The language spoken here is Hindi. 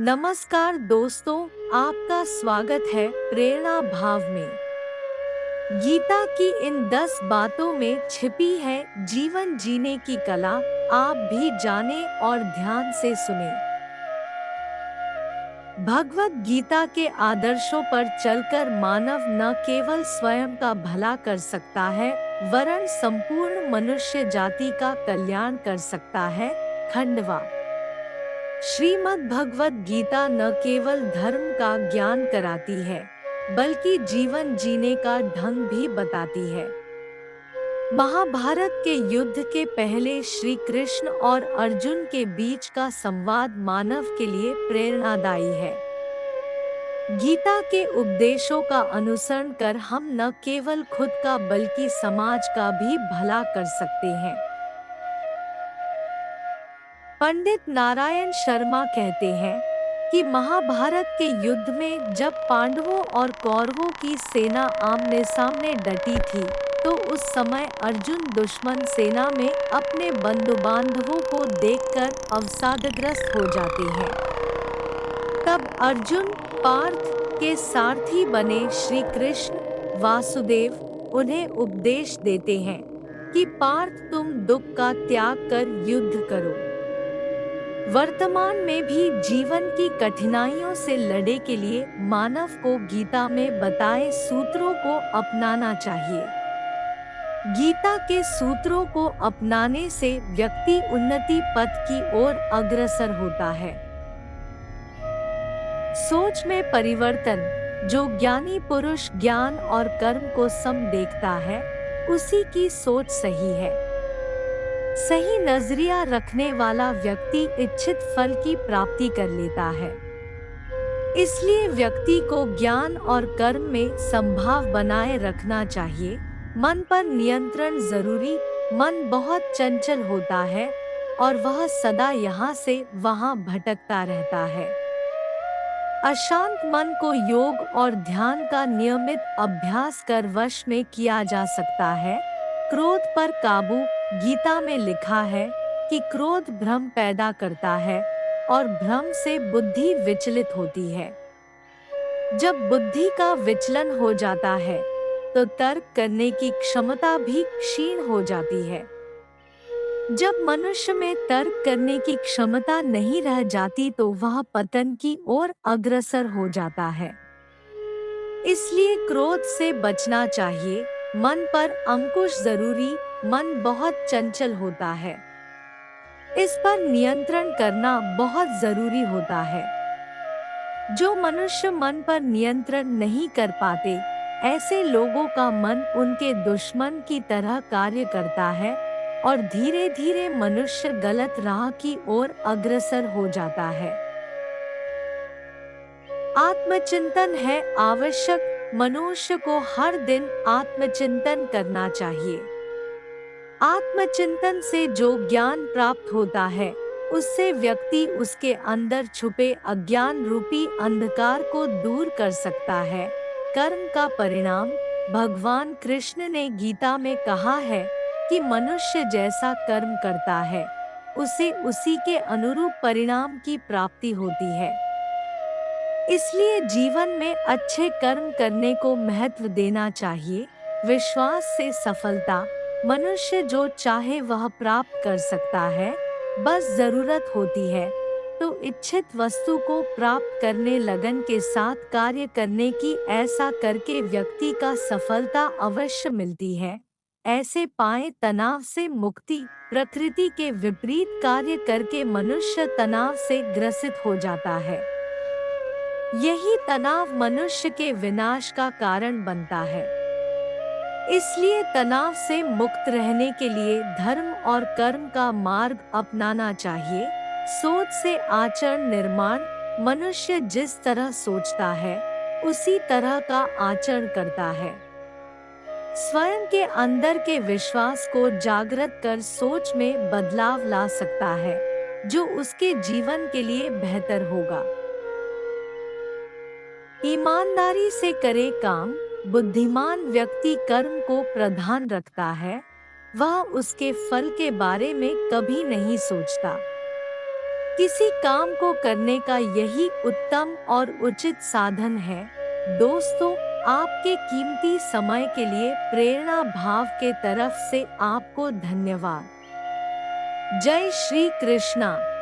नमस्कार दोस्तों, आपका स्वागत है प्रेरणा भाव में। गीता की इन 10 बातों में छिपी है जीवन जीने की कला। आप भी जाने और ध्यान से सुने। भगवत गीता के आदर्शों पर चलकर मानव न केवल स्वयं का भला कर सकता है, वरन संपूर्ण मनुष्य जाति का कल्याण कर सकता है। खंडवा। श्रीमद् भगवत गीता न केवल धर्म का ज्ञान कराती है, बल्कि जीवन जीने का ढंग भी बताती है। महाभारत के युद्ध के पहले श्री कृष्ण और अर्जुन के बीच का संवाद मानव के लिए प्रेरणादायी है। गीता के उपदेशों का अनुसरण कर हम न केवल खुद का बल्कि समाज का भी भला कर सकते हैं। पंडित नारायण शर्मा कहते हैं कि महाभारत के युद्ध में जब पांडवों और कौरवों की सेना आमने सामने डटी थी, तो उस समय अर्जुन दुश्मन सेना में अपने बंधु बांधवों को देखकर अवसादग्रस्त हो जाते हैं। तब अर्जुन पार्थ के सारथी बने श्री कृष्ण वासुदेव उन्हें उपदेश देते हैं कि पार्थ, तुम दुख का त्याग कर युद्ध करो। वर्तमान में भी जीवन की कठिनाइयों से लड़ने के लिए मानव को गीता में बताए सूत्रों को अपनाना चाहिए। गीता के सूत्रों को अपनाने से व्यक्ति उन्नति पथ की ओर अग्रसर होता है। सोच में परिवर्तन। जो ज्ञानी पुरुष ज्ञान और कर्म को सम देखता है, उसी की सोच सही है। सही नजरिया रखने वाला व्यक्ति इच्छित फल की प्राप्ति कर लेता है। इसलिए व्यक्ति को ज्ञान और कर्म में समभाव बनाए रखना चाहिए। मन पर नियंत्रण जरूरी। मन बहुत चंचल होता है और वह सदा यहाँ से वहाँ भटकता रहता है। अशांत मन को योग और ध्यान का नियमित अभ्यास कर वश में किया जा सकता है। क्रोध पर काबू। गीता में लिखा है कि क्रोध भ्रम पैदा करता है और भ्रम से बुद्धि विचलित होती है। जब बुद्धि का विचलन हो जाता है, तो तर्क करने की क्षमता भी क्षीण हो जाती है। जब मनुष्य में तर्क करने की क्षमता नहीं रह जाती, तो वह पतन की ओर अग्रसर हो जाता है। इसलिए क्रोध से बचना चाहिए। मन पर अंकुश जरूरी। मन बहुत चंचल होता है। इस पर नियंत्रण करना बहुत जरूरी होता है। जो मनुष्य मन पर नियंत्रण नहीं कर पाते, ऐसे लोगों का मन उनके दुश्मन की तरह कार्य करता है और धीरे धीरे मनुष्य गलत राह की ओर अग्रसर हो जाता है। आत्मचिंतन है आवश्यक। मनुष्य को हर दिन आत्मचिंतन करना चाहिए। आत्मचिंतन से जो ज्ञान प्राप्त होता है, उससे व्यक्ति उसके अंदर छुपे अज्ञान रूपी अंधकार को दूर कर सकता है। कर्म का परिणाम। भगवान कृष्ण ने गीता में कहा है कि मनुष्य जैसा कर्म करता है, उसे उसी के अनुरूप परिणाम की प्राप्ति होती है। इसलिए जीवन में अच्छे कर्म करने को महत्व देना चाहिए। विश्वास से सफलता। मनुष्य जो चाहे वह प्राप्त कर सकता है, बस जरूरत होती है तो इच्छित वस्तु को प्राप्त करने लगन के साथ कार्य करने की। ऐसा करके व्यक्ति का सफलता अवश्य मिलती है। ऐसे पाए तनाव से मुक्ति। प्रकृति के विपरीत कार्य करके मनुष्य तनाव से ग्रसित हो जाता है। यही तनाव मनुष्य के विनाश का कारण बनता है। इसलिए तनाव से मुक्त रहने के लिए धर्म और कर्म का मार्ग अपनाना चाहिए। सोच से आचरण निर्माण। मनुष्य जिस तरह सोचता है, उसी तरह का आचरण करता है। स्वयं के अंदर के विश्वास को जागृत कर सोच में बदलाव ला सकता है, जो उसके जीवन के लिए बेहतर होगा। ईमानदारी से करे काम। बुद्धिमान व्यक्ति कर्म को प्रधान रखता है, वह उसके फल के बारे में कभी नहीं सोचता। किसी काम को करने का यही उत्तम और उचित साधन है। दोस्तों, आपके कीमती समय के लिए प्रेरणा भाव के तरफ से आपको धन्यवाद। जय श्री कृष्णा।